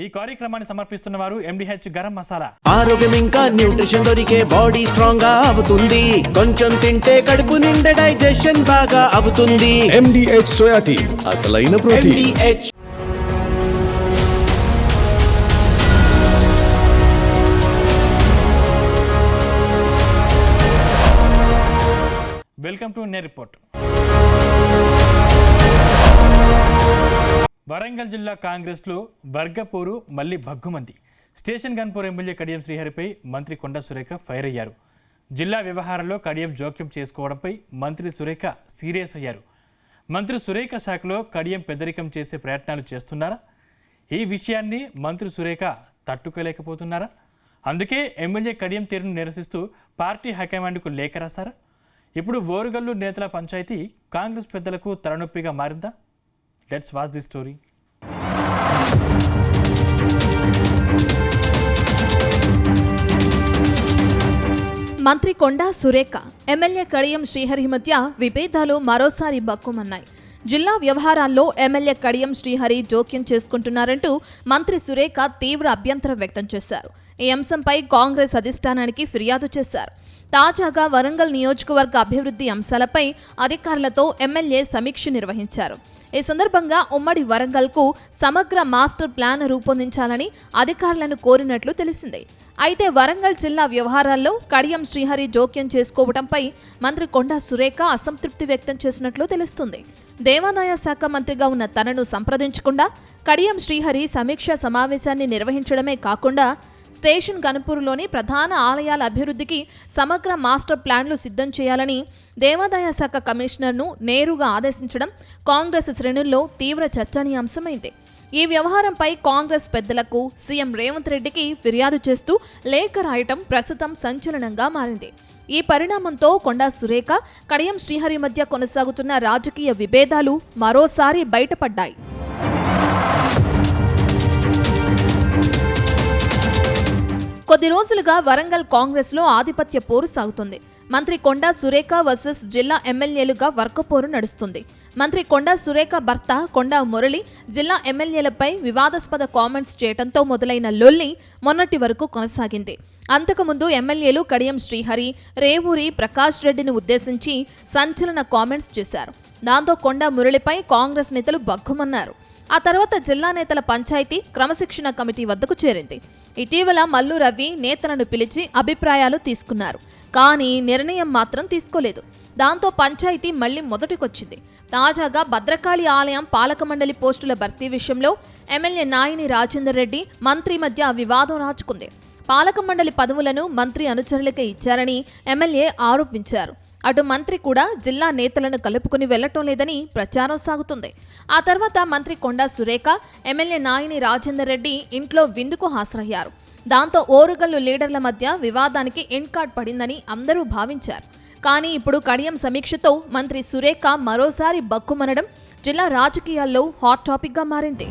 ఈ కార్యక్రమాన్ని సమర్పిస్తున్న వారు MDH గరం మసాలా. ఆరోగ్యం ఇంకా న్యూట్రిషన్ దొరికే బాడీ స్ట్రాంగ్ గా అవుతుంది. కొంచెం తింటే కడుపు నిండా డైజెషన్ బాగా అవుతుంది. MDH సోయా టీ అసలైన ప్రోటీన్. MDH వెల్కమ్ టు నే రిపోర్ట్. వరంగల్ జిల్లా కాంగ్రెస్లో వర్గపోరు మళ్లీ భగ్గుమంది. స్టేషన్ గన్పూర్ ఎమ్మెల్యే కడియం శ్రీహరిపై మంత్రి కొండా సురేఖ ఫైర్ అయ్యారు. జిల్లా వ్యవహారంలో కడియం జోక్యం చేసుకోవడంపై మంత్రి సురేఖ సీరియస్ అయ్యారు. మంత్రి సురేఖ శాఖలో కడియం పెద్దరికం చేసే ప్రయత్నాలు చేస్తున్నారా? ఈ విషయాన్ని మంత్రి సురేఖ తట్టుకోలేకపోతున్నారా? అందుకే ఎమ్మెల్యే కడియం తీరును నిరసిస్తూ పార్టీ హైకమాండ్కు లేఖ రాశారా? ఇప్పుడు ఓరుగల్లు నేతల పంచాయతీ కాంగ్రెస్ పెద్దలకు తలనొప్పిగా మారిందా? Let's watch the story. మంత్రి కొండా సురేఖ, ఎమ్మెల్యే కడియం శ్రీహరి మధ్య విభేదాలు మరోసారి బక్కుమన్నాయి. జిల్లా వ్యవహారాల్లో ఎమ్మెల్యే కడియం శ్రీహరి జోక్యం చేసుకుంటున్నారంటూ మంత్రి సురేఖ తీవ్ర అభ్యంతరం వ్యక్తం చేశారు. ఈ అంశంపై కాంగ్రెస్ అధిష్టానానికి ఫిర్యాదు చేశారు. తాజాగా వరంగల్ నియోజకవర్గ అభివృద్ధి అంశాలపై అధికారులతో ఎమ్మెల్యే సమీక్ష నిర్వహించారు. ఈ సందర్భంగా ఉమ్మడి వరంగల్కు సమగ్ర మాస్టర్ ప్లాన్ రూపొందించాలని అధికారులను కోరినట్లు తెలిసింది. అయితే వరంగల్ జిల్లా వ్యవహారాల్లో కడియం శ్రీహరి జోక్యం చేసుకోవడంపై మంత్రి కొండా సురేఖ అసంతృప్తి వ్యక్తం చేసినట్లు తెలుస్తుంది. దేవాదాయ శాఖ మంత్రిగా ఉన్న తనను సంప్రదించకుండా కడియం శ్రీహరి సమీక్షా సమావేశాన్ని నిర్వహించడమే కాకుండా స్టేషన్ గన్పూర్లోని ప్రధాన ఆలయాల అభివృద్ధికి సమగ్ర మాస్టర్ ప్లాన్లు సిద్ధం చేయాలని దేవాదాయ శాఖ కమిషనర్ను నేరుగా ఆదేశించడం కాంగ్రెస్ శ్రేణుల్లో తీవ్ర చర్చనీయాంశమైంది. ఈ వ్యవహారంపై కాంగ్రెస్ పెద్దలకు సీఎం రేవంత్ రెడ్డికి ఫిర్యాదు చేస్తూ లేఖ రాయటం ప్రస్తుతం సంచలనంగా మారింది. ఈ పరిణామంతో కొండా సురేఖ, కడియం శ్రీహరి మధ్య కొనసాగుతున్న రాజకీయ విభేదాలు మరోసారి బయటపడ్డాయి. కొద్ది రోజులుగా వరంగల్ కాంగ్రెస్లో ఆధిపత్య పోరు సాగుతుంది. మంత్రి కొండా సురేఖ వర్సెస్ జిల్లా ఎమ్మెల్యేలుగా వర్గపోరు నడుస్తుంది. మంత్రి కొండా సురేఖ భర్త కొండా మురళి జిల్లా ఎమ్మెల్యేలపై వివాదాస్పద కామెంట్స్ చేయడంతో మొదలైన లొల్లి మొన్నటి వరకు కొనసాగింది. అంతకుముందు ఎమ్మెల్యేలు కడియం శ్రీహరి, రేవూరి ప్రకాష్ రెడ్డిని ఉద్దేశించి సంచలన కామెంట్స్ చేశారు. దాంతో కొండా మురళిపై కాంగ్రెస్ నేతలు బగ్గుమన్నారు. ఆ తర్వాత జిల్లా నేతల పంచాయతీ క్రమశిక్షణ కమిటీ వద్దకు చేరింది. ఇటీవల మల్లు రవి నేతలను పిలిచి అభిప్రాయాలు తీసుకున్నారు. కానీ నిర్ణయం మాత్రం తీసుకోలేదు. దాంతో పంచాయతీ మళ్లీ మొదటికొచ్చింది. తాజాగా భద్రకాళి ఆలయం పాలక మండలి పోస్టుల భర్తీ విషయంలో ఎమ్మెల్యే నాయిని రాజేందర్ రెడ్డి, మంత్రి మధ్య వివాదం రాచుకుంది. పాలక మండలి పదవులను మంత్రి అనుచరులకే ఇచ్చారని ఎమ్మెల్యే ఆరోపించారు. అటు మంత్రి కూడా జిల్లా నేతలను కలుపుకుని వెళ్లటం లేదని ప్రచారం సాగుతుంది. ఆ తర్వాత మంత్రి కొండా సురేఖ, ఎమ్మెల్యే నాయిని రాజేందర్ రెడ్డి ఇంట్లో విందుకు హాజరయ్యారు. దాంతో ఓరుగల్లు లీడర్ల మధ్య వివాదానికి ఎండ్ కార్డ్ పడిందని అందరూ భావించారు. కానీ ఇప్పుడు కడియం సమీక్షతో మంత్రి సురేఖ మరోసారి బక్కుమనడం జిల్లా రాజకీయాల్లో హాట్ టాపిక్గా మారింది.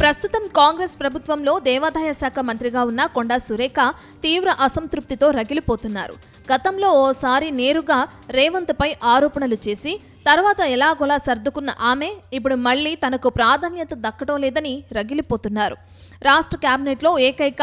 ప్రస్తుతం కాంగ్రెస్ ప్రభుత్వంలో దేవాదాయ శాఖ మంత్రిగా ఉన్న కొండా సురేఖ తీవ్ర అసంతృప్తితో రగిలిపోతున్నారు. గతంలో ఓసారి నేరుగా రేవంత్పై ఆరోపణలు చేసి తర్వాత ఎలాగోలా సర్దుకున్న ఆమె ఇప్పుడు మళ్లీ తనకు ప్రాధాన్యత దక్కడం లేదని రగిలిపోతున్నారు. రాష్ట్ర కేబినెట్లో ఏకైక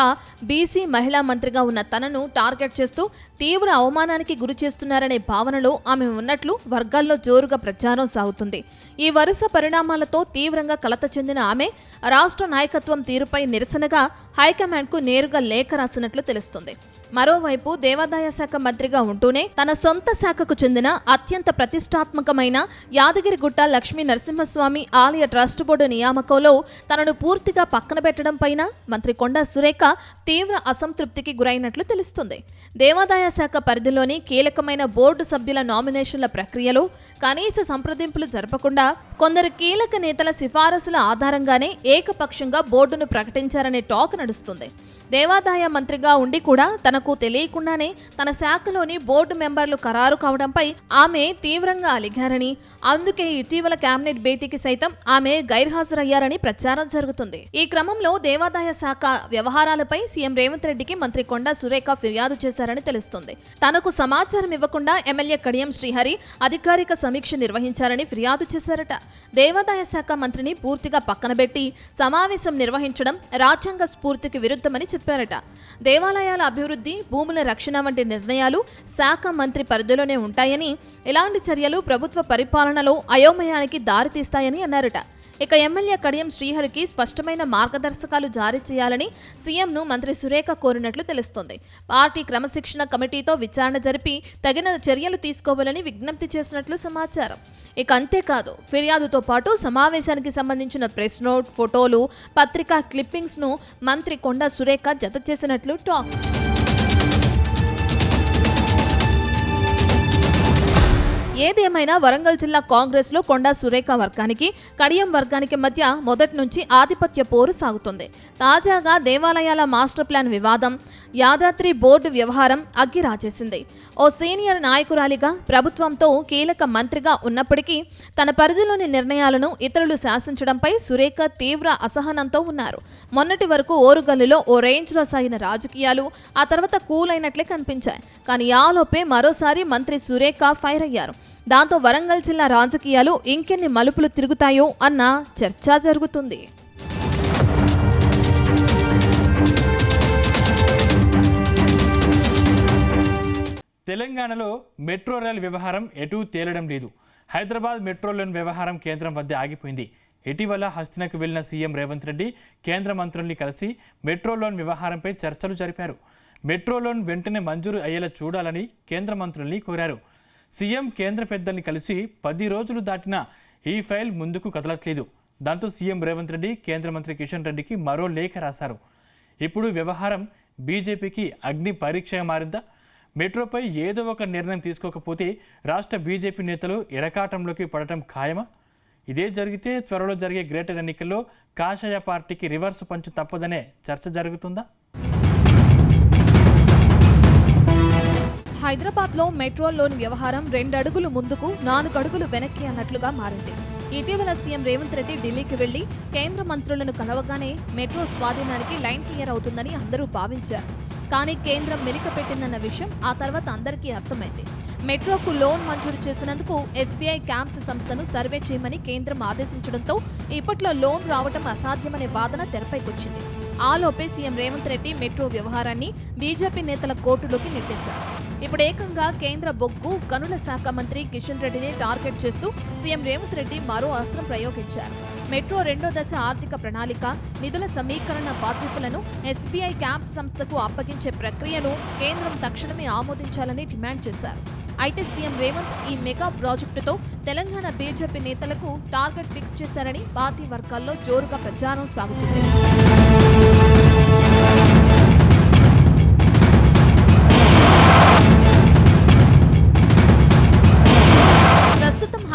బీసీ మహిళా మంత్రిగా ఉన్న తనను టార్గెట్ చేస్తూ తీవ్ర అవమానానికి గురి చేస్తున్నారనే భావనలో ఆమె ఉన్నట్లు వర్గాల్లో జోరుగా ప్రచారం సాగుతుంది. ఈ వరుస పరిణామాలతో తీవ్రంగా కలత చెందిన ఆమె రాష్ట్ర నాయకత్వం తీరుపై నిరసనగా హైకమాండ్కు నేరుగా లేఖ రాసినట్లు తెలుస్తుంది. మరోవైపు దేవాదాయ శాఖ మంత్రిగా ఉంటూనే తన సొంత శాఖకు చెందిన అత్యంత ప్రతిష్టాత్మకమైన యాదగిరిగుట్ట లక్ష్మీ నరసింహస్వామి ఆలయ ట్రస్ట్ బోర్డు నియామకంలో తనను పూర్తిగా పక్కన పెట్టడం పైన మంత్రి కొండా సురేఖ తీవ్ర అసంతృప్తికి గురైనట్లు తెలుస్తుంది. దేవాదాయ శాఖ పరిధిలోని కీలకమైన బోర్డు సభ్యుల నామినేషన్ల ప్రక్రియలో కనీస సంప్రదింపులు జరపకుండా కొందరు కీలక నేతల సిఫారసుల ఆధారంగానే ఏకపక్షంగా బోర్డును ప్రకటించారనే టాక్ నడుస్తుంది. దేవాదాయ మంత్రిగా ఉండి కూడా తనకు తెలియకుండానే తన శాఖలోని బోర్డు మెంబర్లు ఖరారు కావడంపై ఆమె తీవ్రంగా అలిగారని, అందుకే ఇటీవల కేబినెట్ భేటీకి సైతం ఆమె గైర్హాజరయ్యారని ప్రచారం జరుగుతుంది. ఈ క్రమంలో దేవాదాయ శాఖ వ్యవహారాలపై సీఎం రేవంత్ రెడ్డికి మంత్రి కొండా సురేఖ ఫిర్యాదు చేశారని తెలుస్తుంది. తనకు సమాచారం ఇవ్వకుండా ఎమ్మెల్యే కడియం శ్రీహరి అధికారిక సమీక్ష నిర్వహించారని ఫిర్యాదు చేశారట. దేవాదాయ శాఖ మంత్రిని పూర్తిగా పక్కనబెట్టి సమావేశం నిర్వహించడం రాజ్యాంగ స్ఫూర్తికి విరుద్ధమని చెప్పారట. దేవాలయాల అభివృద్ధి, భూముల రక్షణ వంటి నిర్ణయాలు శాఖ మంత్రి పరిధిలోనే ఉంటాయని, ఇలాంటి చర్యలు ప్రభుత్వ పరిపాలనలో అయోమయానికి దారితీస్తాయని అన్నారట. ఇక ఎమ్మెల్యే కడియం శ్రీహరికి స్పష్టమైన మార్గదర్శకాలు జారీ చేయాలని సీఎంను మంత్రి సురేఖ కోరినట్లు తెలుస్తోంది. పార్టీ క్రమశిక్షణ కమిటీతో విచారణ జరిపి తగిన చర్యలు తీసుకోవాలని విజ్ఞప్తి చేసినట్లు సమాచారం. ఇక అంతేకాదు, ఫిర్యాదుతో పాటు సమావేశానికి సంబంధించిన ప్రెస్ నోట్, ఫోటోలు, పత్రికా క్లిప్పింగ్స్ను మంత్రి కొండా సురేఖ జత చేసినట్లు టాక్. ఏదేమైనా వరంగల్ జిల్లా కాంగ్రెస్ లో కొండా సురేఖ వర్గానికి, కడియం వర్గానికి మధ్య మొదటి నుంచి ఆధిపత్య పోరు సాగుతుంది. తాజాగా దేవాలయాల మాస్టర్ ప్లాన్ వివాదం, యాదాద్రి బోర్డు వ్యవహారం అగ్గి రాజేసింది. ఓ సీనియర్ నాయకురాలిగా ప్రభుత్వంతో కీలక మంత్రిగా ఉన్నప్పటికీ తన పరిధిలోని నిర్ణయాలను ఇతరులు శాసించడంపై సురేఖ తీవ్ర అసహనంతో ఉన్నారు. మొన్నటి వరకు ఓరుగల్లులో ఓ రేంజ్లో సాగిన రాజకీయాలు ఆ తర్వాత కూల్ అయినట్లే కనిపించాయి. కానీ ఆలోపే మరోసారి మంత్రి సురేఖ ఫైర్ అయ్యారు. దాంతో వరంగల్ జిల్లా రాజకీయాలు ఇంకెన్ని మలుపులు తిరుగుతాయో అన్న చర్చ జరుగుతుంది. తెలంగాణలో మెట్రో రైల్ వ్యవహారం ఎటూ తేలడం లేదు. హైదరాబాద్ మెట్రో లోన్ వ్యవహారం కేంద్రం వద్ద ఆగిపోయింది. ఇటీవల హస్తినకు వెళ్లిన సీఎం రేవంత్ రెడ్డి కేంద్ర మంత్రుల్ని కలిసి మెట్రో లోన్ వ్యవహారంపై చర్చలు జరిపారు. మెట్రో లోన్ వెంటనే మంజూరు అయ్యేలా చూడాలని కేంద్ర మంత్రుల్ని కోరారు. సీఎం కేంద్ర పెద్దల్ని కలిసి 10 రోజులు దాటినా ఈ ఫైల్ ముందుకు కదలట్లేదు. దాంతో సీఎం రేవంత్ రెడ్డి కేంద్ర మంత్రి కిషన్ రెడ్డికి మరో లేఖ రాశారు. ఇప్పుడు వ్యవహారం బీజేపీకి అగ్ని పరీక్షగా మారిందా? మెట్రోపై ఏదో ఒక నిర్ణయం తీసుకోకపోతే రాష్ట్ర బీజేపీ నేతలు ఇరకాటంలోకి పడటం ఖాయమా? ఇదే జరిగితే త్వరలో జరిగే గ్రేటర్ ఎన్నికల్లో కాషాయ పార్టీకి రివర్స్ పంచు తప్పదనే చర్చ జరుగుతుందా? హైదరాబాద్లో మెట్రో లోన్ వ్యవహారం 2 అడుగులు ముందుకు 4 అడుగులు వెనక్కి అన్నట్లుగా మారింది. ఇటీవల సీఎం రేవంత్ రెడ్డి ఢిల్లీకి వెళ్లి కేంద్ర మంత్రులను కలవగానే మెట్రో స్వాధీనానికి లైన్ క్లియర్ అవుతుందని అందరూ భావించారు. కానీ కేంద్రం మెలిక పెట్టిందన్న విషయం ఆ తర్వాత అందరికీ అర్థమైంది. మెట్రోకు లోన్ మంజూరు చేసినందుకు ఎస్బీఐ క్యాంప్స్ సంస్థను సర్వే చేయమని కేంద్రం ఆదేశించడంతో ఇప్పట్లో లోన్ రావటం అసాధ్యమనే వాదన తెరపైకొచ్చింది. ఆలోపే సీఎం రేవంత్ రెడ్డి మెట్రో వ్యవహారాన్ని బీజేపీ నేతల కోర్టులోకి నెట్టేశారు. ఇప్పుడు ఏకంగా కేంద్ర బొగ్గు గనుల శాఖ మంత్రి కిషన్ రెడ్డిని టార్గెట్ చేస్తూ సీఎం రేవంత్ రెడ్డి మరో అస్త్రం ప్రయోగించారు. మెట్రో 2వ దశ ఆర్థిక ప్రణాళిక, నిధుల సమీకరణ బాధ్యతలను ఎస్బీఐ క్యాంప్స్ సంస్థకు అప్పగించే ప్రక్రియను కేంద్రం తక్షణమే ఆమోదించాలని డిమాండ్ చేశారు. అయితే సీఎం రేవంత్ ఈ మెగా ప్రాజెక్టుతో తెలంగాణ బీజేపీ నేతలకు టార్గెట్ ఫిక్స్ చేశారని పార్టీ వర్గాల్లో జోరుగా ప్రచారం సాగుతుంది.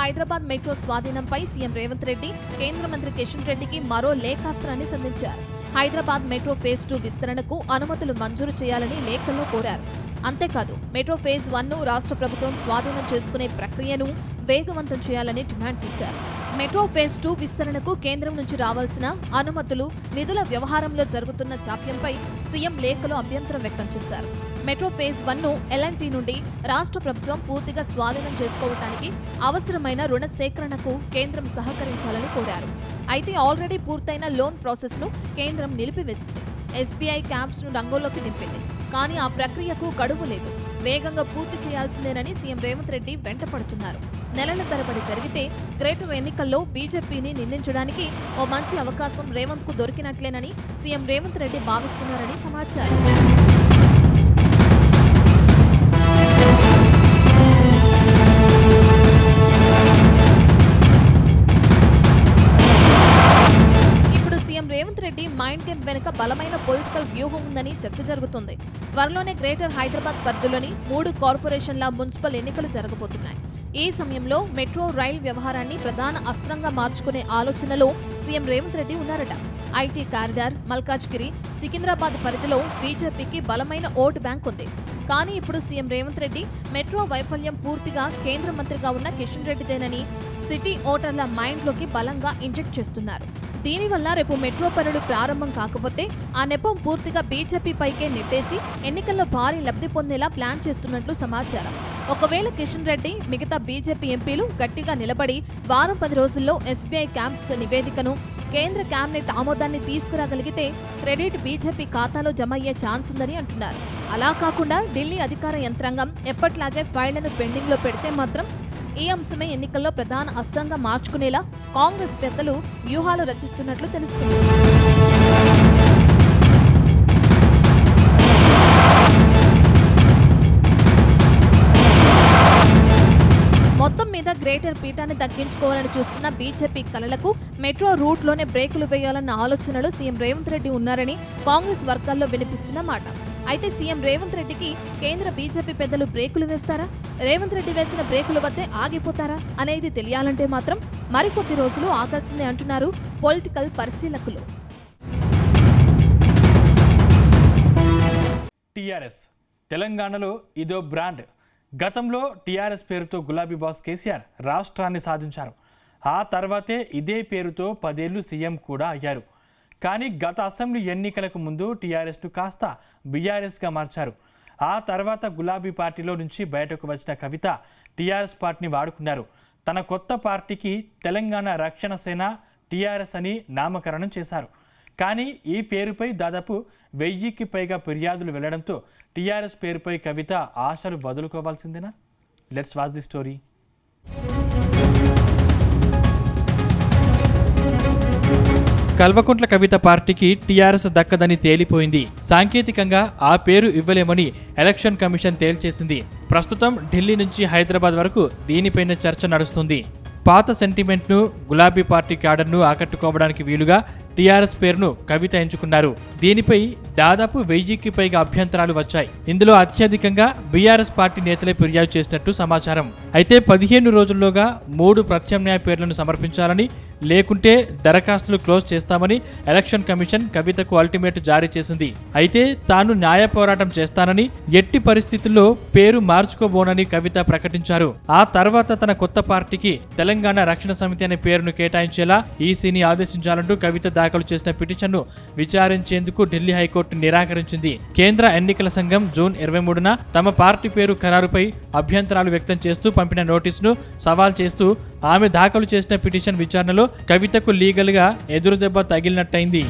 హైదరాబాద్ మెట్రో స్వాధీనంపై సీఎం రేవంత్ రెడ్డి కేంద్ర మంత్రి కిషన్ రెడ్డికి మరో లేఖాస్త్రాన్ని సంధించారు. హైదరాబాద్ మెట్రో ఫేజ్ 2 విస్తరణకు అనుమతులు మంజూరు చేయాలని లేఖల్లో కోరారు. అంతేకాదు, మెట్రో ఫేజ్ 1ను రాష్ట్ర ప్రభుత్వం స్వాధీనం చేసుకునే ప్రక్రియను వేగవంతం చేయాలని డిమాండ్ చేశారు. మెట్రో ఫేజ్ 2 విస్తరణకు కేంద్రం నుంచి రావాల్సిన అనుమతులు, నిధుల వ్యవహారంలో జరుగుతున్న జాప్యంపై సీఎం లేఖలో అభ్యంతరం వ్యక్తం చేశారు. మెట్రో ఫేజ్ 1ను ఎల్ఎన్టీ నుండి రాష్ట్ర ప్రభుత్వం పూర్తిగా స్వాధీనం చేసుకోవడానికి అవసరమైన రుణ సేకరణకు కేంద్రం సహకరించాలని కోరారు. అయితే ఆల్రెడీ పూర్తయిన లోన్ ప్రాసెస్ను కేంద్రం నిలిపివేసింది. ఎస్బీఐ క్యాంప్స్ను రంగంలోకి దింపింది. కానీ ఆ ప్రక్రియకు గడువు లేదు. వేగంగా పూర్తి చేయాల్సిందేనని సీఎం రేవంత్ రెడ్డి వెంటపడుతున్నారు. నెలల తరబడి జరిగితే గ్రేటర్ ఎన్నికల్లో బీజేపీని నిందించడానికి ఓ మంచి అవకాశం రేవంత్ కు దొరికినట్లేనని సీఎం రేవంత్ రెడ్డి భావిస్తున్నారని సమాచారం. రేవంత్ రెడ్డి మైండ్ గేమ్ వెనుక బలమైన పొలిటికల్ వ్యూహం ఉందని చర్చ జరుగుతుంది. త్వరలోనే గ్రేటర్ హైదరాబాద్ పరిధిలోని 3 కార్పొరేషన్ల మున్సిపల్ ఎన్నికలు జరగబోతున్నాయి. ఈ సమయంలో మెట్రో రైల్ వ్యవహారాన్ని ప్రధాన అస్త్రంగా మార్చుకునే ఆలోచనలో సీఎం రేవంత్ రెడ్డి ఉన్నారట. ఐటీ కారిడార్, మల్కాజ్గిరి, సికింద్రాబాద్ పరిధిలో బీజేపీకి బలమైన ఓటు బ్యాంక్ ఉంది. కానీ ఇప్పుడు సీఎం రేవంత్ రెడ్డి మెట్రో వైఫల్యం పూర్తిగా కేంద్ర మంత్రిగా ఉన్న కిషన్ రెడ్డిదేనని సిటీ ఓటర్ల మైండ్లోకి బలంగా ఇంజెక్ట్ చేస్తున్నారు. దీనివల్ల రేపు మెట్రో పనులు ప్రారంభం కాకపోతే ఆ నెపం పూర్తిగా బీజేపీ పైకే నెట్టేసి ఎన్నికల్లో భారీ లబ్ధి పొందేలా ప్లాన్ చేస్తున్నట్లు సమాచారం. ఒకవేళ కిషన్ రెడ్డి మిగతా బీజేపీ ఎంపీలు గట్టిగా నిలబడి వారం 10 రోజుల్లో ఎస్బీఐ క్యాంప్స్ నివేదికను కేంద్ర కేబినెట్ ఆమోదాన్ని తీసుకురాగలిగితే క్రెడిట్ బీజేపీ ఖాతాలో జమ అయ్యే ఛాన్స్ ఉందని అంటున్నారు. అలా కాకుండా ఢిల్లీ అధికార యంత్రాంగం ఎప్పట్లాగే ఫైళ్లను పెండింగ్లో పెడితే మాత్రం ఈ అంశమే ఎన్నికల్లో ప్రధాన అస్త్రంగా మార్చుకునేలా కాంగ్రెస్ పెద్దలు వ్యూహాలు రచిస్తున్నట్లు తెలుస్తుంది. మొత్తం మీద గ్రేటర్ పీఠాన్ని దక్కించుకోవాలని చూస్తున్న బీజేపీ కలలకు మెట్రో రూట్లోనే బ్రేకులు వేయాలన్న ఆలోచనలు సీఎం రేవంత్ రెడ్డి ఉన్నారని కాంగ్రెస్ వర్గాల్లో వినిపిస్తున్న మాట. అయితే సీఎం రేవంత్ రెడ్డికి కేంద్ర బీజేపీ పెద్దలు బ్రేకులు వేస్తారా, రేవంత్ రెడ్డి వేసిన బ్రేకుల వద్దే ఆగిపోతారా అనేది తెలియాలంటే మాత్రం మరికొద్ది రోజులు ఆగాల్సిందే అంటున్నారు పొలిటికల్ పరిశీలకులు. టీఆర్ఎస్ తెలంగాణలో ఇదో బ్రాండ్. గతంలో టీఆర్ఎస్ పేరుతో గులాబీ బాస్ కేసీఆర్ రాష్ట్రాన్ని సాధించారు. ఆ తర్వాతే ఇదే పేరుతో 10 ఏళ్లు సీఎం కూడా అయ్యారు. కానీ గత అసెంబ్లీ ఎన్నికలకు ముందు టీఆర్ఎస్ను కాస్త బీఆర్ఎస్గా మార్చారు. ఆ తర్వాత గులాబీ పార్టీలో నుంచి బయటకు వచ్చిన కవిత టీఆర్ఎస్ పార్టీని వాడుకున్నారు. తన కొత్త పార్టీకి తెలంగాణ రక్షణ సేన టీఆర్ఎస్ అని నామకరణం చేశారు. కానీ ఈ పేరుపై దాదాపు 1000కి పైగా ఫిర్యాదులు వెళ్లడంతో టీఆర్ఎస్ పేరుపై కవిత ఆశలు వదులుకోవాల్సిందేనా? Let's watch the story. Kalvakuntla Kavitha పార్టీకి టీఆర్ఎస్ దక్కదని తేలిపోయింది. సాంకేతికంగా ఆ పేరు ఇవ్వలేమని ఎలక్షన్ కమిషన్ తేల్చేసింది. ప్రస్తుతం ఢిల్లీ నుంచి హైదరాబాద్ వరకు దీనిపైన చర్చ నడుస్తుంది. పాత సెంటిమెంట్ను, గులాబీ పార్టీ క్యాడర్ను ఆకట్టుకోవడానికి వీలుగా టీఆర్ఎస్ పేరును కవిత ఎంచుకున్నారు. దీనిపై దాదాపు 1000కి పైగా అభ్యంతరాలు వచ్చాయి. ఇందులో అత్యధికంగా బీఆర్ఎస్ పార్టీ నేతలే ఫిర్యాదు చేసినట్టు సమాచారం. అయితే 15 రోజుల్లోగా 3 ప్రత్యామ్నాయ పేర్లను సమర్పించాలని, లేకుంటే దరఖాస్తులు క్లోజ్ చేస్తామని ఎలక్షన్ కమిషన్ కవితకు అల్టిమేట్ జారీ చేసింది. అయితే తాను న్యాయ పోరాటం చేస్తానని, ఎట్టి పరిస్థితుల్లో పేరు మార్చుకోబోనని కవిత ప్రకటించారు. ఆ తర్వాత తన కొత్త పార్టీకి తెలంగాణ రక్షణ సమితి అనే పేరును కేటాయించేలా ఈసీని ఆదేశించాలంటూ కవిత దాఖలు చేసిన పిటిషన్ను విచారించేందుకు ఢిల్లీ హైకోర్టు నిరాకరించింది. కేంద్ర ఎన్నికల సంఘం జూన్ 23న తమ పార్టీ పేరు ఖరారుపై అభ్యంతరాలు వ్యక్తం చేస్తూ పంపిన నోటీసును సవాల్ చేస్తూ ఆమె దాఖలు చేసిన పిటిషన్ విచారణలో కవితకు లీగల్గా ఎదురుదెబ్బ తగిలినట్టయింది.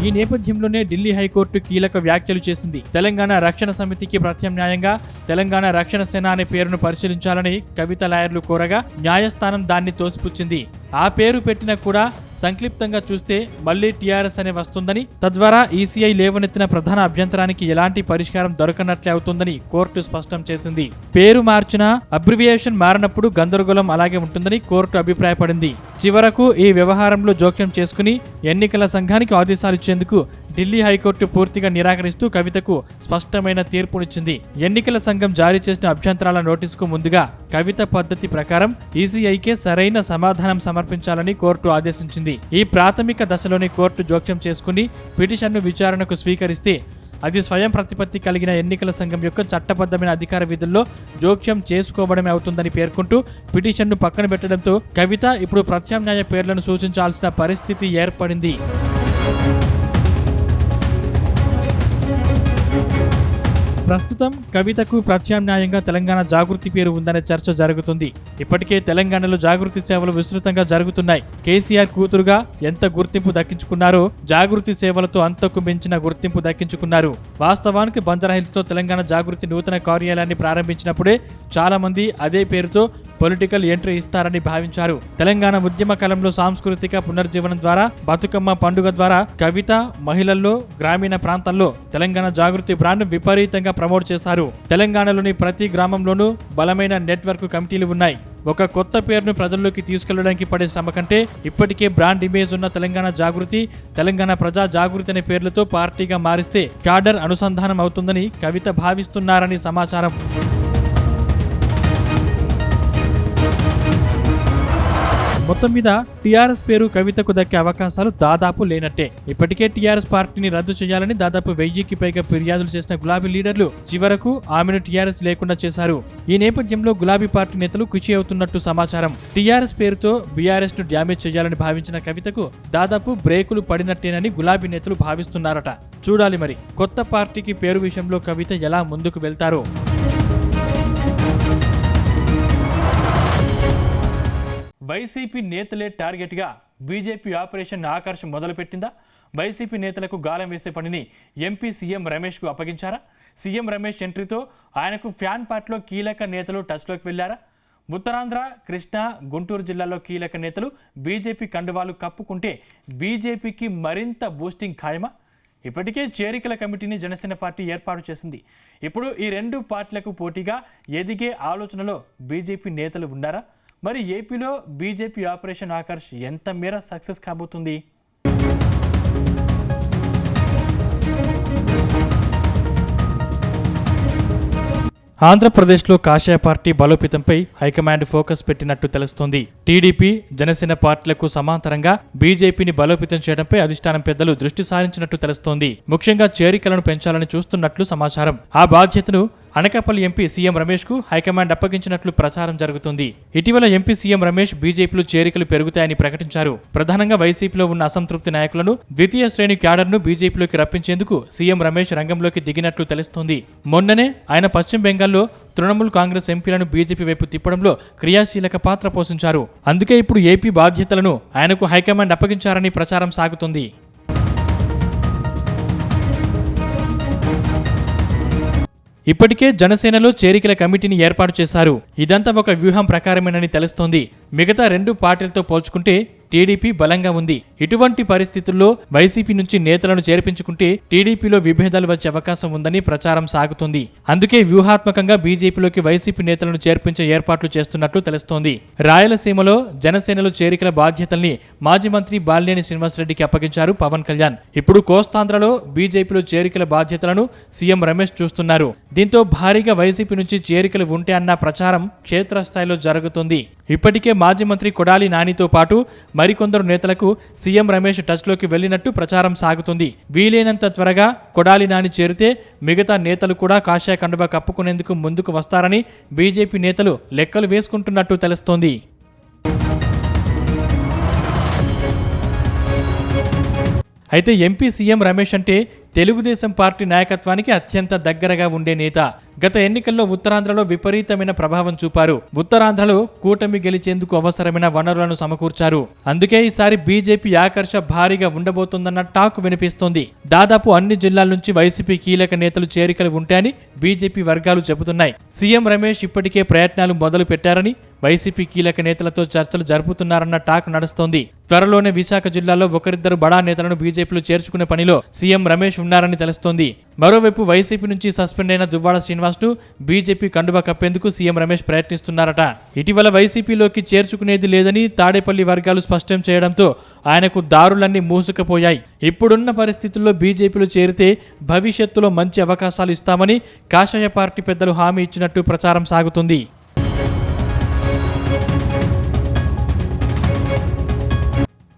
ఈ నేపథ్యంలోనే ఢిల్లీ హైకోర్టు కీలక వ్యాఖ్యలు చేసింది. తెలంగాణ రక్షణ సమితికి ప్రత్యామ్నాయంగా తెలంగాణ రక్షణ సేన అనే పేరును పరిశీలించాలని కవిత లాయర్లు కోరగా న్యాయస్థానం దాన్ని తోసిపుచ్చింది. ఆ పేరు పెట్టినా కూడా సంక్లిప్తంగా చూస్తే మళ్లీ టీఆర్ఎస్ అనే వస్తుందని, తద్వారా ఈసీఐ లేవనెత్తిన ప్రధాన అభ్యంతరానికి ఎలాంటి పరిష్కారం దొరకనట్లే అవుతుందని కోర్టు స్పష్టం చేసింది. పేరు మార్చినా అబ్రివియేషన్ మారినప్పుడు గందరగోళం అలాగే ఉంటుందని కోర్టు అభిప్రాయపడింది. చివరకు ఈ వ్యవహారంలో జోక్యం చేసుకుని ఎన్నికల సంఘానికి ఆదేశాలు ఇచ్చేందుకు ఢిల్లీ హైకోర్టు పూర్తిగా నిరాకరిస్తూ కవితకు స్పష్టమైన తీర్పునిచ్చింది. ఎన్నికల సంఘం జారీ చేసిన అభ్యంతరాల నోటీసుకు ముందుగా కవిత పద్ధతి ప్రకారం ఈసీఐకే సరైన సమాధానం సమర్పించాలని కోర్టు ఆదేశించింది. ఈ ప్రాథమిక దశలోని కోర్టు జోక్యం చేసుకుని పిటిషన్ను విచారణకు స్వీకరిస్తే అది స్వయం ప్రతిపత్తి కలిగిన ఎన్నికల సంఘం యొక్క చట్టబద్ధమైన అధికార విధుల్లో జోక్యం చేసుకోవడమే అవుతుందని పేర్కొంటూ పిటిషన్ను పక్కన పెట్టడంతో కవిత ఇప్పుడు ప్రత్యామ్నాయ పేర్లను సూచించాల్సిన పరిస్థితి ఏర్పడింది. ప్రస్తుతం కవితకు ప్రత్యామ్నాయంగా తెలంగాణ జాగృతి పేరు ఉందనే చర్చ జరుగుతుంది. ఇప్పటికే తెలంగాణలో జాగృతి సేవలు విస్తృతంగా జరుగుతున్నాయి. కేసీఆర్ కూతురుగా ఎంత గుర్తింపు దక్కించుకున్నారో జాగృతి సేవలతో అంతకు మించిన గుర్తింపు దక్కించుకున్నారు. వాస్తవానికి బంజారాహిల్స్తో తెలంగాణ జాగృతి నూతన కార్యాలయాన్ని ప్రారంభించినప్పుడే చాలా మంది అదే పేరుతో పొలిటికల్ ఎంట్రీ ఇస్తారని భావించారు. తెలంగాణ ఉద్యమ కాలంలో సాంస్కృతిక పునర్జీవనం ద్వారా, బతుకమ్మ పండుగ ద్వారా కవిత మహిళల్లో, గ్రామీణ ప్రాంతాల్లో తెలంగాణ జాగృతి బ్రాండ్ విపరీతంగా ప్రమోట్ చేశారు. తెలంగాణలోని ప్రతి గ్రామంలోనూ బలమైన నెట్వర్క్ కమిటీలు ఉన్నాయి. ఒక కొత్త పేరును ప్రజల్లోకి తీసుకెళ్లడానికి పడే శ్రమ కంటే ఇప్పటికే బ్రాండ్ ఇమేజ్ ఉన్న తెలంగాణ జాగృతి, తెలంగాణ ప్రజా జాగృతి అనే పేర్లతో పార్టీగా మారిస్తే క్యాడర్ అనుసంధానం అవుతుందని కవిత భావిస్తున్నారని సమాచారం. మొత్తం మీద టీఆర్ఎస్ పేరు కవితకు దక్కే అవకాశాలు దాదాపు లేనట్టే. ఇప్పటికే టీఆర్ఎస్ పార్టీని రద్దు చేయాలని దాదాపు 1000కి పైగా ఫిర్యాదులు చేసిన గులాబీ లీడర్లు చివరకు ఆమెను టీఆర్ఎస్ లేకుండా చేశారు. ఈ నేపథ్యంలో గులాబీ పార్టీ నేతలు ఖుషి అవుతున్నట్టు సమాచారం. టీఆర్ఎస్ పేరుతో బీఆర్ఎస్ ను డ్యామేజ్ చేయాలని భావించిన కవితకు దాదాపు బ్రేకులు పడినట్టేనని గులాబీ నేతలు భావిస్తున్నారట. చూడాలి మరి కొత్త పార్టీకి పేరు విషయంలో కవిత ఎలా ముందుకు వెళ్తారో. వైసీపీ నేతలే టార్గెట్గా బీజేపీ ఆపరేషన్ ఆకర్ష్ మొదలుపెట్టిందా? వైసీపీ నేతలకు గాలం వేసే పనిని ఎంపీ సీఎం రమేష్కు అప్పగించారా? సీఎం రమేష్ ఎంట్రీతో ఆయనకు ఫ్యాన్ పార్టీలో కీలక నేతలు టచ్లోకి వెళ్లారా? ఉత్తరాంధ్ర, కృష్ణా, గుంటూరు జిల్లాలో కీలక నేతలు బీజేపీ కండువాలు కప్పుకుంటే బీజేపీకి మరింత బూస్టింగ్ ఖాయమా? ఇప్పటికే చేరికల కమిటీని జనసేన పార్టీ ఏర్పాటు చేసింది. ఇప్పుడు ఈ రెండు పార్టీలకు పోటీగా ఎదిగే ఆలోచనలో బీజేపీ నేతలు ఉన్నారా? మరి ఏపీలో బీజేపీ ఆపరేషన్ ఆకర్ష్ ఎంత మేర సక్సెస్ కాబోతుంది? ఆంధ్రప్రదేశ్లో కాషాయ పార్టీ బలోపేతంపై హైకమాండ్ ఫోకస్ పెట్టినట్టు తెలుస్తోంది. టీడీపీ, జనసేన పార్టీలకు సమాంతరంగా బీజేపీని బలోపేతం చేయడంపై అధిష్టానం పెద్దలు దృష్టి సారించినట్టు తెలుస్తోంది. ముఖ్యంగా చేరికలను పెంచాలని చూస్తున్నట్లు సమాచారం. ఆ బాధ్యతను అనకాపల్లి ఎంపీ సీఎం రమేష్ కు హైకమాండ్ అప్పగించినట్లు ప్రచారం జరుగుతుంది. ఇటీవల ఎంపీ సీఎం రమేష్ బీజేపీలో చేరికలు పెరుగుతాయని ప్రకటించారు. ప్రధానంగా వైసీపీలో ఉన్న అసంతృప్తి నాయకులను, ద్వితీయ శ్రేణి క్యాడర్ను బీజేపీలోకి రప్పించేందుకు సీఎం రమేష్ రంగంలోకి దిగినట్లు తెలుస్తోంది. మొన్ననే ఆయన పశ్చిమ బెంగాల్లో తృణమూల్ కాంగ్రెస్ ఎంపీలను బీజేపీ వైపు తిప్పడంలో క్రియాశీలక పాత్ర పోషించారు. అందుకే ఇప్పుడు ఏపీ బాధ్యతలను ఆయనకు హైకమాండ్ అప్పగించారని ప్రచారం సాగుతుంది. ఇప్పటికే జనసేనలో చేరికల కమిటీని ఏర్పాటు చేశారు. ఇదంతా ఒక వ్యూహం ప్రకారమేనని తెలుస్తోంది. మిగతా రెండు పార్టీలతో పోల్చుకుంటే టీడీపీ బలంగా ఉంది. ఇటువంటి పరిస్థితుల్లో వైసీపీ నుంచి నేతలను చేర్పించుకుంటే టీడీపీలో విభేదాలు వచ్చే అవకాశం ఉందని ప్రచారం సాగుతుంది. అందుకే వ్యూహాత్మకంగా బీజేపీలోకి వైసీపీ నేతలను చేర్పించే ఏర్పాట్లు చేస్తున్నట్లు తెలుస్తోంది. రాయలసీమలో జనసేనలో చేరికల బాధ్యతల్ని మాజీ మంత్రి బాలినేని శ్రీనివాసరెడ్డికి అప్పగించారు పవన్ కళ్యాణ్. ఇప్పుడు కోస్తాంధ్రలో బీజేపీలో చేరికల బాధ్యతలను సీఎం రమేష్ చూస్తున్నారు. దీంతో భారీగా వైసీపీ నుంచి చేరికలు ఉంటే అన్న ప్రచారం క్షేత్రస్థాయిలో జరుగుతుంది. ఇప్పటికే మాజీ మంత్రి కొడాలి నానితో పాటు మరికొందరు నేతలకు సీఎం రమేష్ టచ్లోకి వెళ్లినట్టు ప్రచారం సాగుతుంది. వీలైనంత త్వరగా కొడాలి నాని చేరితే మిగతా నేతలు కూడా కాషాయ కండువా కప్పుకునేందుకు ముందుకు వస్తారని బీజేపీ నేతలు లెక్కలు వేసుకుంటున్నట్టు తెలుస్తోంది. అయితే ఎంపీ సీఎం రమేష్ అంటే తెలుగుదేశం పార్టీ నాయకత్వానికి అత్యంత దగ్గరగా ఉండే నేత. గత ఎన్నికల్లో ఉత్తరాంధ్రలో విపరీతమైన ప్రభావం చూపారు. ఉత్తరాంధ్రలో కూటమి గెలిచేందుకు అవసరమైన వనరులను సమకూర్చారు. అందుకే ఈసారి బీజేపీ ఆకర్ష భారీగా ఉండబోతోందన్న టాక్ వినిపిస్తోంది. దాదాపు అన్ని జిల్లాల నుంచి వైసీపీ కీలక నేతలు చేరికలు ఉంటాయని బీజేపీ వర్గాలు చెబుతున్నాయి. సీఎం రమేష్ ఇప్పటికే ప్రయత్నాలు మొదలు పెట్టారని, వైసీపీ కీలక నేతలతో చర్చలు జరుపుతున్నారన్న టాక్ నడుస్తోంది. త్వరలోనే విశాఖ జిల్లాలో ఒకరిద్దరు బడా నేతలను బీజేపీలో చేర్చుకునే పనిలో సీఎం రమేష్ ఉన్నారని తెలుస్తోంది. మరోవైపు వైసీపీ నుంచి సస్పెండ్ అయిన దువ్వాడ శ్రీనివాస్ను బీజేపీ కండువా కప్పేందుకు సీఎం రమేష్ ప్రయత్నిస్తున్నారట. ఇటీవల వైసీపీలోకి చేర్చుకునేది లేదని తాడేపల్లి వర్గాలు స్పష్టం చేయడంతో ఆయనకు దారులన్నీ మూసుకుపోయాయి. ఇప్పుడున్న పరిస్థితుల్లో బీజేపీలో చేరితే భవిష్యత్తులో మంచి అవకాశాలు ఇస్తామని కాషాయ పార్టీ పెద్దలు హామీ ఇచ్చినట్టు ప్రచారం సాగుతుంది.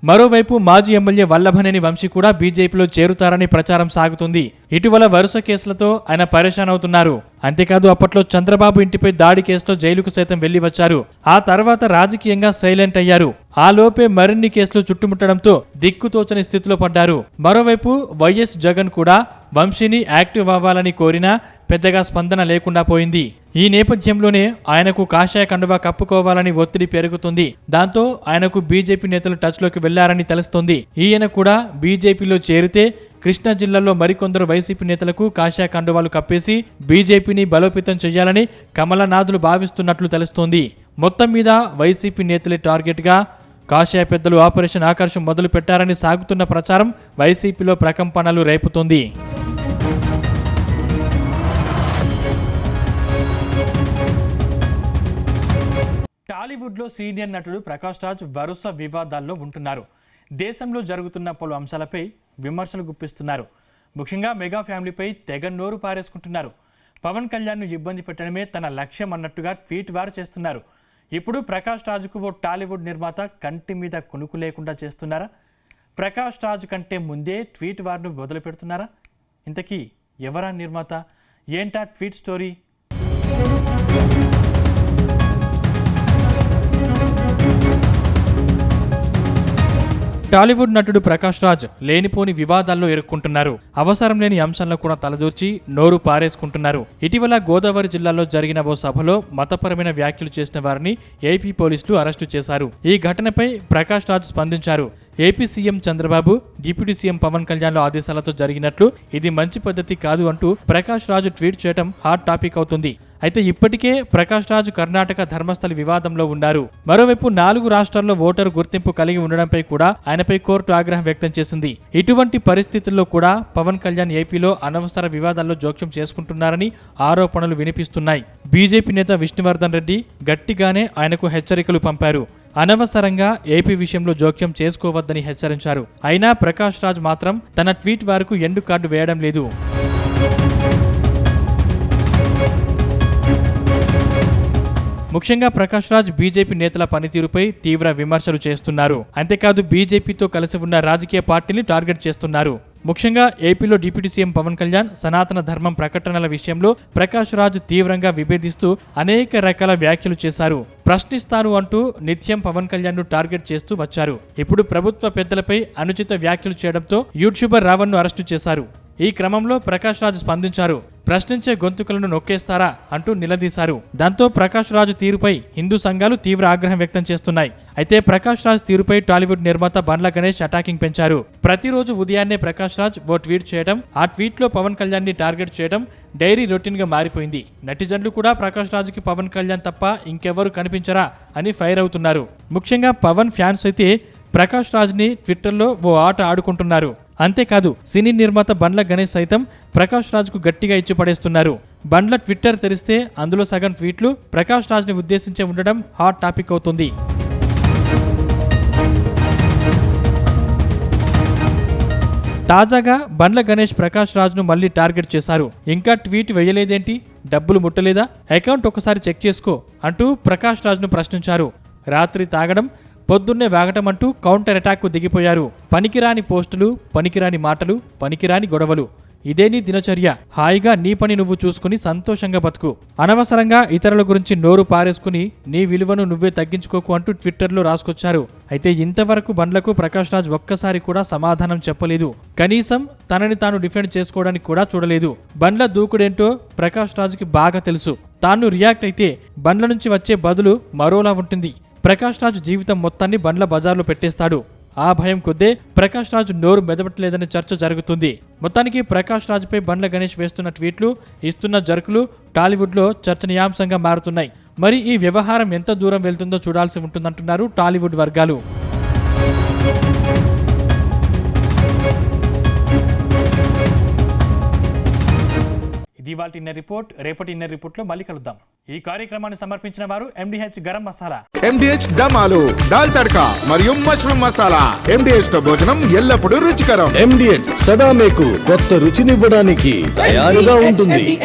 మరోవైపు మాజీ ఎమ్మెల్యే వల్లభనేని వంశీ కూడా బీజేపీలో చేరుతారని ప్రచారం సాగుతుంది. ఇటీవల వరుస కేసులతో ఆయన పరేషాన్ అవుతున్నారు. అంతేకాదు అప్పట్లో చంద్రబాబు ఇంటిపై దాడి కేసులో జైలుకు సైతం వెళ్లి వచ్చారు. ఆ తర్వాత రాజకీయంగా సైలెంట్ అయ్యారు. ఆ లోపే మరిన్ని కేసులు చుట్టుముట్టడంతో దిక్కుతోచని స్థితిలో పడ్డారు. మరోవైపు వైఎస్ జగన్ కూడా వంశీని యాక్టివ్ అవ్వాలని కోరినా పెద్దగా స్పందన లేకుండా పోయింది. ఈ నేపథ్యంలోనే ఆయనకు కాషాయ కండువా కప్పుకోవాలని ఒత్తిడి పెరుగుతుంది. దాంతో ఆయనకు బీజేపీ నేతలు టచ్లోకి వెళ్లారని తెలుస్తోంది. ఈయన కూడా బీజేపీలో చేరితే కృష్ణా జిల్లాలో మరికొందరు వైసీపీ నేతలకు కాషాయ కండువాలు కప్పేసి బీజేపీని బలోపేతం చేయాలని కమలనాథులు భావిస్తున్నట్లు తెలుస్తోంది. మొత్తం మీద వైసీపీ నేతలే టార్గెట్గా కాషాయ పెద్దలు ఆపరేషన్ ఆకర్షం మొదలు పెట్టారని సాగుతున్న ప్రచారం వైసీపీలో ప్రకంపనలు రేపుతోంది. టాలీవుడ్లో సీనియర్ నటుడు ప్రకాష్ రాజ్ వరుస వివాదాల్లో ఉంటున్నారు. దేశంలో జరుగుతున్న పలు అంశాలపై విమర్శలు గుప్పిస్తున్నారు. ముఖ్యంగా మెగా ఫ్యామిలీపై తెగ నోరు పారేసుకుంటున్నారు. పవన్ కళ్యాణ్ను ఇబ్బంది పెట్టడమే తన లక్ష్యం అన్నట్టుగా ట్వీట్ వారు చేస్తున్నారు. ఇప్పుడు ప్రకాష్ రాజ్కు ఓ టాలీవుడ్ నిర్మాత కంటి మీద కునుకు లేకుండా చేస్తున్నారా? ప్రకాష్ రాజ్ కంటే ముందే ట్వీట్ వార్ను మొదలు పెడుతున్నారా? ఇంతకీ ఎవరా నిర్మాత? ఏంటా ట్వీట్ స్టోరీ? టాలీవుడ్ నటుడు ప్రకాష్ రాజ్ లేనిపోని వివాదాల్లో ఇరుక్కుంటున్నారు. అవసరం లేని అంశాలను కూడా తలదూర్చి నోరు పారేసుకుంటున్నారు. ఇటీవల గోదావరి జిల్లాలో జరిగిన ఓ సభలో మతపరమైన వ్యాఖ్యలు చేసిన వారిని ఏపీ పోలీసులు అరెస్టు చేశారు. ఈ ఘటనపై ప్రకాష్ రాజ్ స్పందించారు. AP CM Chandrababu, deputy CM Pawan కళ్యాణ్ల ఆదేశాలతో జరిగినట్లు ఇది మంచి పద్ధతి కాదు అంటూ ప్రకాష్ రాజ్ ట్వీట్ చేయడం హాట్ టాపిక్ అవుతుంది. అయితే ఇప్పటికే ప్రకాష్ రాజ్ కర్ణాటక ధర్మస్థలి వివాదంలో ఉన్నారు. మరోవైపు 4 రాష్ట్రాల్లో ఓటరు గుర్తింపు కలిగి ఉండడంపై కూడా ఆయనపై కోర్టు ఆగ్రహం వ్యక్తం చేసింది. ఇటువంటి పరిస్థితుల్లో కూడా పవన్ కళ్యాణ్ ఏపీలో అనవసర వివాదాల్లో జోక్యం చేసుకుంటున్నారని ఆరోపణలు వినిపిస్తున్నాయి. బీజేపీ నేత విష్ణువర్ధన్ రెడ్డి గట్టిగానే ఆయనకు హెచ్చరికలు పంపారు. అనవసరంగా ఏపీ విషయంలో జోక్యం చేసుకోవద్దని హెచ్చరించారు. అయినా ప్రకాష్ రాజ్ మాత్రం తన ట్వీట్ వరకు ఎండు కార్డు వేయడం లేదు. ముఖ్యంగా ప్రకాష్ రాజ్ బీజేపీ నేతల పనితీరుపై తీవ్ర విమర్శలు చేస్తున్నారు. అంతేకాదు బీజేపీతో కలిసి ఉన్న రాజకీయ పార్టీని టార్గెట్ చేస్తున్నారు. ముఖ్యంగా ఏపీలో డిప్యూటీ సీఎం పవన్ కళ్యాణ్ సనాతన ధర్మం ప్రకటనల విషయంలో ప్రకాష్ రాజ్ తీవ్రంగా విభేదిస్తూ అనేక రకాల వ్యాఖ్యలు చేశారు. ప్రశ్నిస్తాను అంటూ నిత్యం పవన్ కళ్యాణ్ ను టార్గెట్ చేస్తూ వచ్చారు. ఇప్పుడు ప్రభుత్వ పెద్దలపై అనుచిత వ్యాఖ్యలు చేయడంతో యూట్యూబర్ రావణ్ను అరెస్టు చేశారు. ఈ క్రమంలో ప్రకాష్ రాజ్ స్పందించారు. ప్రశ్నించే గొంతుకలను నొక్కేస్తారా అంటూ నిలదీశారు. దాంతో ప్రకాష్ రాజ్ తీరుపై హిందూ సంఘాలు తీవ్ర ఆగ్రహం వ్యక్తం చేస్తున్నాయి. అయితే ప్రకాష్ రాజ్ తీరుపై టాలీవుడ్ నిర్మాత బండ్ల గణేష్ అటాకింగ్ పెంచారు. ప్రతిరోజు ఉదయాన్నే ప్రకాష్ రాజ్ ఓ ట్వీట్ చేయడం, ఆ ట్వీట్ లో పవన్ కళ్యాణ్ ని టార్గెట్ చేయడం డైరీ రొటీన్ గా మారిపోయింది. నటిజన్లు కూడా ప్రకాష్ రాజ్కి పవన్ కళ్యాణ్ తప్ప ఇంకెవరు కనిపించరా అని ఫైర్ అవుతున్నారు. ముఖ్యంగా పవన్ ఫ్యాన్స్ అయితే ప్రకాష్ రాజ్ ని ట్విట్టర్లో ఓ ఆట ఆడుకుంటున్నారు. అంతేకాదు సినీ నిర్మాత బండ్ల గణేష్ సైతం ప్రకాష్ రాజ్ కు గట్టిగా ఇచ్చి పడేస్తున్నారు. బండ్ల ట్విట్టర్ తెరిస్తే అందులో సగం ట్వీట్లు ప్రకాష్ రాజ్ ని ఉద్దేశించి ఉండడం హాట్ టాపిక్ అవుతుంది. తాజాగా బండ్ల గణేష్ ప్రకాష్ రాజ్ ను మళ్లీ టార్గెట్ చేశారు. ఇంకా ట్వీట్ వేయలేదేంటి, డబ్బులు ముట్టలేదా, అకౌంట్ ఒకసారి చెక్ చేసుకో అంటూ ప్రకాష్ రాజ్ ను ప్రశ్నించారు. రాత్రి తాగడం, పొద్దున్నే వాగటం అంటూ కౌంటర్ అటాక్కు దిగిపోయారు. పనికిరాని పోస్టులు, పనికిరాని మాటలు, పనికిరాని గొడవలు, ఇదే నీ దినచర్య. హాయిగా నీ పని నువ్వు చూసుకుని సంతోషంగా బతుకు. అనవసరంగా ఇతరుల గురించి నోరు పారేసుకుని నీ విలువను నువ్వే తగ్గించుకోకు అంటూ ట్విట్టర్లో రాసుకొచ్చారు. అయితే ఇంతవరకు బండ్లకు ప్రకాష్ రాజ్ ఒక్కసారి కూడా సమాధానం చెప్పలేదు. కనీసం తనని తాను డిఫెండ్ చేసుకోవడానికి కూడా చూడలేదు. బండ్ల దూకుడేంటో ప్రకాష్ రాజ్కి బాగా తెలుసు. తాను రియాక్ట్ అయితే బండ్ల నుంచి వచ్చే బదులు మరోలా ఉంటుంది. ప్రకాష్ రాజ్ జీవితం మొత్తాన్ని బండ్ల బజార్లో పెట్టేస్తాడు. ఆ భయం కొద్దే ప్రకాష్ రాజ్ నోరు మెదపట్లేదనే చర్చ జరుగుతుంది. మొత్తానికి ప్రకాష్ రాజ్పై బండ్ల గణేష్ వేస్తున్న ట్వీట్లు, ఇస్తున్న జర్కులు టాలీవుడ్లో చర్చనీయాంశంగా మారుతున్నాయి. మరి ఈ వ్యవహారం ఎంత దూరం వెళ్తుందో చూడాల్సి ఉంటుందంటున్నారు టాలీవుడ్ వర్గాలు. ఇది ఇవాల్టి ఇన్నర్ రిపోర్ట్. రేపటి ఇన్నర్ రిపోర్ట్ లో మళ్ళీ కలుద్దాం. ఈ కార్యక్రమాన్ని సమర్పించిన వారు MDH గరం మసాలా, MDH దమాలు, దాల్ తడక మరియు మష్రూమ్ మసాలా. MDH తో భోజనం ఎల్లప్పుడూ రుచికరం. MDH సదా మీకు కొత్త రుచినివ్వడానికి తయారుగా ఉంటుంది.